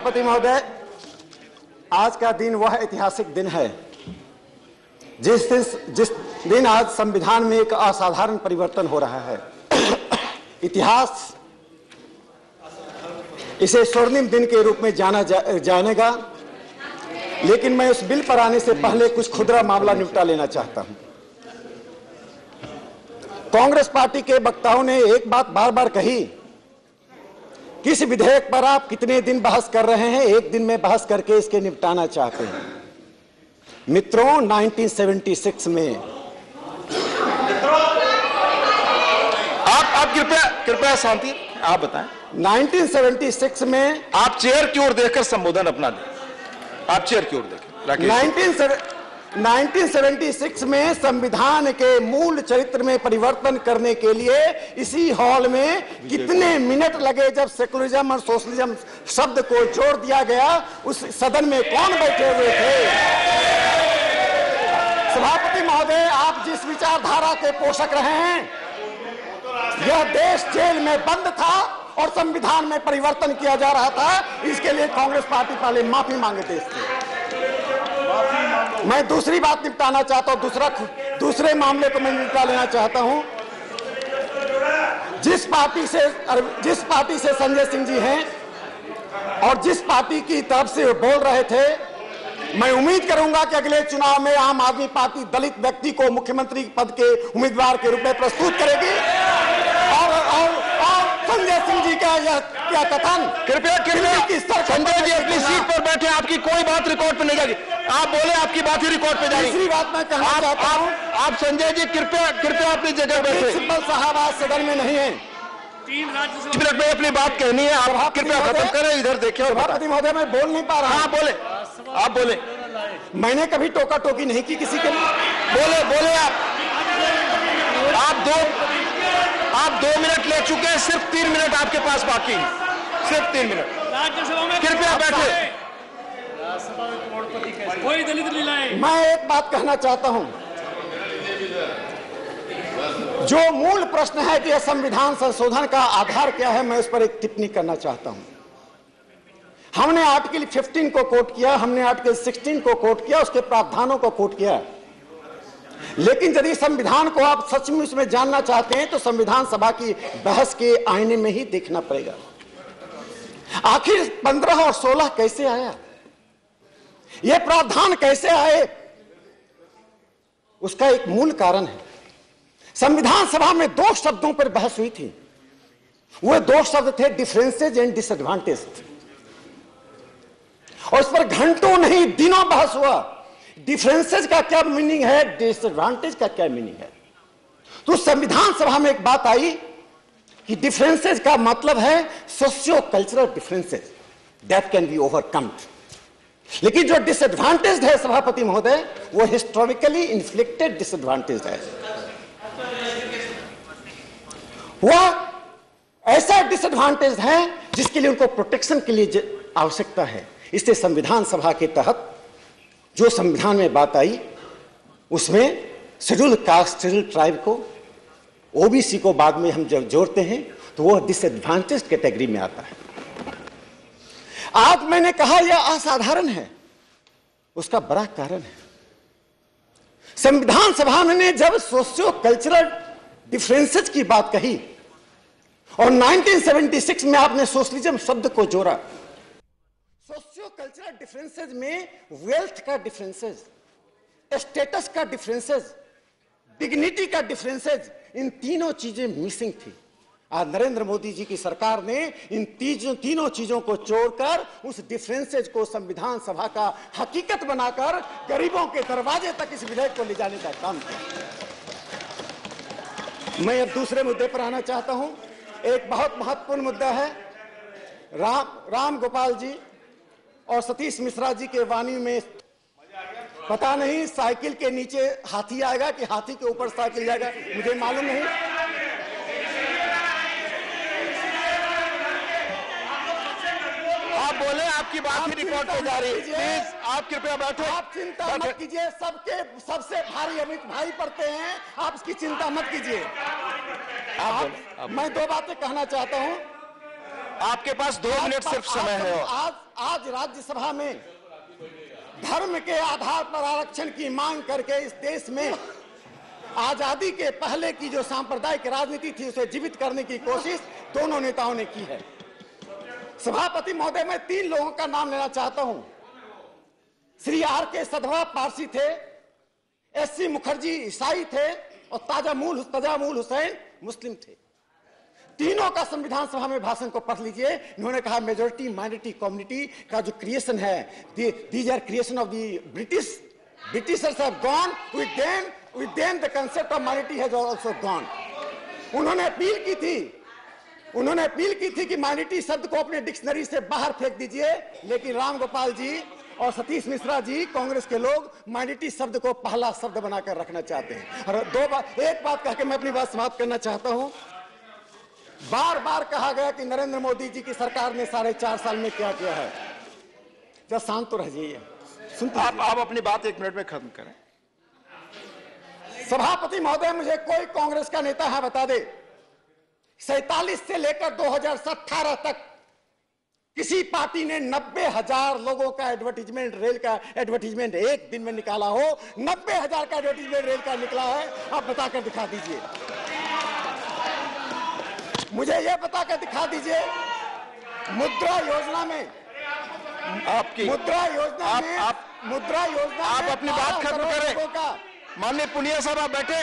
सभापति महोदय, आज का दिन वह ऐतिहासिक दिन है जिस दिन आज संविधान में एक असाधारण परिवर्तन हो रहा है। इतिहास इसे स्वर्णिम दिन के रूप में जानेगा, लेकिन मैं उस बिल पर आने से पहले कुछ खुदरा मामला निपटा लेना चाहता हूं। कांग्रेस पार्टी के वक्ताओं ने एक बात बार बार कही कि इस विधेयक पर आप कितने दिन बहस कर रहे हैं, एक दिन में बहस करके इसके निपटाना चाहते हैं। मित्रों, 1976 में आप कृपया शांति, आप बताएं। 1976 में आप चेयर की ओर देखकर संबोधन अपना दें। आप चेयर की ओर देखें। 1976 में संविधान के मूल चरित्र में परिवर्तन करने के लिए इसी हॉल में कितने मिनट लगे जब सेकुलरिज्म और सोशलिज्म शब्द को जोड़ दिया गया। उस सदन में कौन बैठे हुए थे? सभापति महोदय, आप जिस विचारधारा के पोषक रहे हैं, यह देश जेल में बंद था और संविधान में परिवर्तन किया जा रहा था। इसके लिए कांग्रेस पार्टी पहले माफी मांगे थे। मैं दूसरी बात निपटाना चाहता हूं, दूसरे मामले को मैं निपटा लेना चाहता हूं। जिस पार्टी से संजय सिंह जी हैं और जिस पार्टी की तरफ से बोल रहे थे, मैं उम्मीद करूंगा कि अगले चुनाव में आम आदमी पार्टी दलित व्यक्ति को मुख्यमंत्री पद के उम्मीदवार के रूप में प्रस्तुत करेगी। और संजय सिंह जी का यह क्या कथन, कृपया संजय जी अपनी सीट पर बैठे, आपकी कोई बात रिकॉर्ड पे नहीं जाएगी। आप बोले, आपकी बात ही रिकॉर्ड पे जाएगी। दूसरी बात मैं कहना चाहता हूं, आप संजय जी कृपया अपनी जगह बैठे। सिब्बल साहब आज सदन में नहीं है। 3 मिनट में अपनी बात कहनी है, आप कृपया खत्म करें। इधर देखिए। सभापति महोदय, मैं बोल नहीं पा रहा। हाँ बोले, आप बोले। मैंने कभी टोका टोकी नहीं की किसी के लिए। बोले आप 2 मिनट ले चुके हैं, सिर्फ 3 मिनट आपके पास बाकी है, सिर्फ 3 मिनट। राज्यसभा में कृपया बैठे। कोई दलित नहीं लाए। मैं एक बात कहना चाहता हूं, जो मूल प्रश्न है कि संविधान संशोधन का आधार क्या है, मैं उस पर एक टिप्पणी करना चाहता हूं। हमने आर्टिकल 15 को कोट किया, हमने आर्टिकल 16 को कोट किया, उसके प्रावधानों को कोट किया। लेकिन यदि संविधान को आप सचमुच में जानना चाहते हैं तो संविधान सभा की बहस के आईने में ही देखना पड़ेगा। आखिर 15 और 16 कैसे आया, ये प्रावधान कैसे आए, उसका एक मूल कारण है। संविधान सभा में 2 शब्दों पर बहस हुई थी। वो 2 शब्द थे डिफरेंसेज एंड डिसएडवांटेज, और इस पर घंटों नहीं दिनों बहस हुआ। डिफरेंसेज का क्या मीनिंग है, डिसएडवांटेज का क्या मीनिंग है। तो संविधान सभा में एक बात आई कि डिफरेंसेज का मतलब है socio cultural differences that can be overcome. लेकिन जो डिसएडवांटेज है सभापति महोदय, वो हिस्टोरिकली इन्फ्लिक्टेड डिसएडवांटेज है। वह ऐसा डिसएडवांटेज है जिसके लिए उनको प्रोटेक्शन के लिए आवश्यकता है। इसलिए संविधान सभा के तहत जो संविधान में बात आई, उसमें शेड्यूल कास्ट, शेड्यूल ट्राइब को, ओबीसी को बाद में हम जब जोड़ते हैं तो वो डिसएडवांटेज कैटेगरी में आता है। आज मैंने कहा यह असाधारण है, उसका बड़ा कारण है। संविधान सभा ने जब सोशियो कल्चरल डिफरेंसेज की बात कही और 1976 में आपने सोशलिज्म शब्द को जोड़ा। सोशियो कल्चरल डिफरेंसेज में वेल्थ का डिफरेंसेज, स्टेटस का डिफरेंसेज, डिग्निटी का डिफरेंसेज, इन तीनों चीजें मिसिंग थी। आज नरेंद्र मोदी जी की सरकार ने इन तीनों चीजों को जोड़कर उस डिफरेंसेज को संविधान सभा का हकीकत बनाकर गरीबों के दरवाजे तक इस विधेयक को ले जाने का काम किया। मैं अब दूसरे मुद्दे पर आना चाहता हूं। एक बहुत महत्वपूर्ण मुद्दा है। राम गोपाल जी और सतीश मिश्रा जी के वाणी में पता नहीं साइकिल के नीचे हाथी आएगा कि हाथी के ऊपर साइकिल जाएगा, मुझे मालूम नहीं। आप बोले, आपकी बात ही रिकॉर्ड पे जा रही है। प्लीज आप कृपया बैठो। आप चिंता मत कीजिए, सबसे भारी अमित भाई पड़ते हैं, आप इसकी चिंता मत कीजिए। मैं 2 बातें कहना चाहता हूं। आपके पास 2 मिनट सिर्फ समय है। आज राज्यसभा में धर्म के आधार पर आरक्षण की मांग करके इस देश में आजादी के पहले की जो सांप्रदायिक राजनीति थी उसे जीवित करने की कोशिश दोनों नेताओं ने की है। सभापति महोदय, मैं 3 लोगों का नाम लेना चाहता हूं। श्री R.K. सधवा पारसी थे, S.C. मुखर्जी ईसाई थे और ताजामूल हुसैन मुस्लिम थे। तीनों का संविधान सभा में भाषण को पढ़ लीजिए। इन्होंने कहा मेजोरिटी माइनॉरिटी कम्युनिटी का जो क्रिएशन है, these are creation of the Britishers have gone, with them the concept of minority has also gone। उन्होंने अपील की थी कि माइनॉरिटी शब्द को अपने डिक्शनरी से बाहर फेंक दीजिए, लेकिन राम गोपाल जी और सतीश मिश्रा जी, कांग्रेस के लोग माइनॉरिटी शब्द को पहला शब्द बनाकर रखना चाहते हैं। और एक बात कह के मैं अपनी बात समाप्त करना चाहता हूं। बार बार कहा गया कि नरेंद्र मोदी जी की सरकार ने 4.5 साल में क्या किया है। जरा शांत तो रह जाइए, सुनते आप अपनी बात 1 मिनट में खत्म करें। सभापति महोदय, मुझे कोई कांग्रेस का नेता है बता दे 47 से लेकर 2018 तक किसी पार्टी ने 90,000 लोगों का एडवर्टीजमेंट, रेल का एडवर्टीजमेंट एक दिन में निकाला हो। 90,000 का एडवर्टीजमेंट रेल का निकला है, आप बताकर दिखा दीजिए। मुझे यह बताकर दिखा दीजिए मुद्रा योजना में आप अपनी बात खत्म करें। माननीय पुनिया साहब, आप बैठे।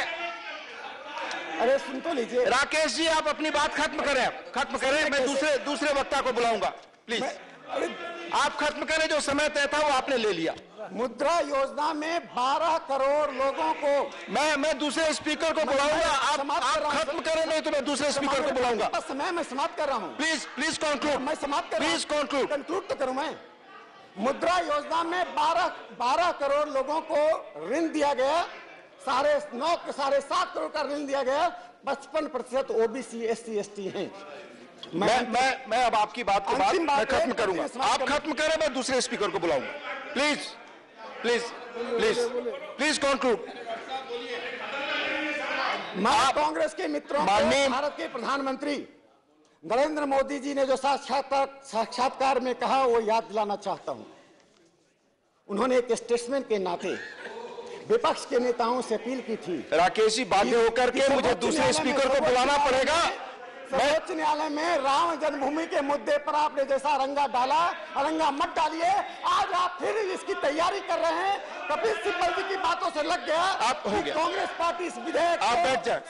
अरे सुन तो लीजिए। राकेश जी, आप अपनी बात खत्म करें। मैं दूसरे वक्ता को बुलाऊंगा, प्लीज। आप खत्म करें, जो समय तय था वो आपने ले लिया। मुद्रा योजना में 12 करोड़ लोगों को मैं दूसरे स्पीकर को बुलाऊंगा। आप खत्म करें, नहीं तो मैं दूसरे स्पीकर को बुलाऊंगा। समय मैं समाप्त कर रहा हूं। Please conclude. मैं समाप्त कर रहा हूं। प्लीज कंक्लूड तो करूं मैं। मुद्रा योजना में 12 करोड़ लोगों को ऋण दिया गया, 7.5 करोड़ का ऋण दिया गया। 55% ओबीसी SC ST हैं। मैं अब आपकी बात के बाद मैं खत्म करूंगा। आप खत्म करें, मैं दूसरे स्पीकर को बुलाऊंगा। Please conclude. कांग्रेस के मित्रों को भारत के प्रधानमंत्री नरेंद्र मोदी जी ने जो साक्षात्कार में कहा वो याद दिलाना चाहता हूं। उन्होंने एक स्टेटसमैन के नाते विपक्ष के नेताओं से अपील की थी। राकेश जी, बाध्य होकर के मुझे दूसरे स्पीकर को बुलाना पड़ेगा। सर्वोच्च न्यायालय में राम जन्मभूमि के मुद्दे पर आपने जैसा रंगा डाला, रंगा मत डालिए। आज आप फिर इसकी तैयारी कर रहे हैं। कपिल सिब्बल जी की बातों से लग गया। कांग्रेस पार्टी इस विधेयक को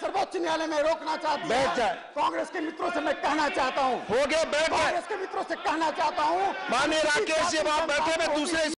सर्वोच्च न्यायालय में रोकना चाहती है। कांग्रेस के मित्रों से मैं कहना चाहता हूँ, हो गया, बैठ जाए। कांग्रेस के मित्रों से कहना चाहता हूँ। माननीय राकेश जी, आप बैठे, मैं दूसरे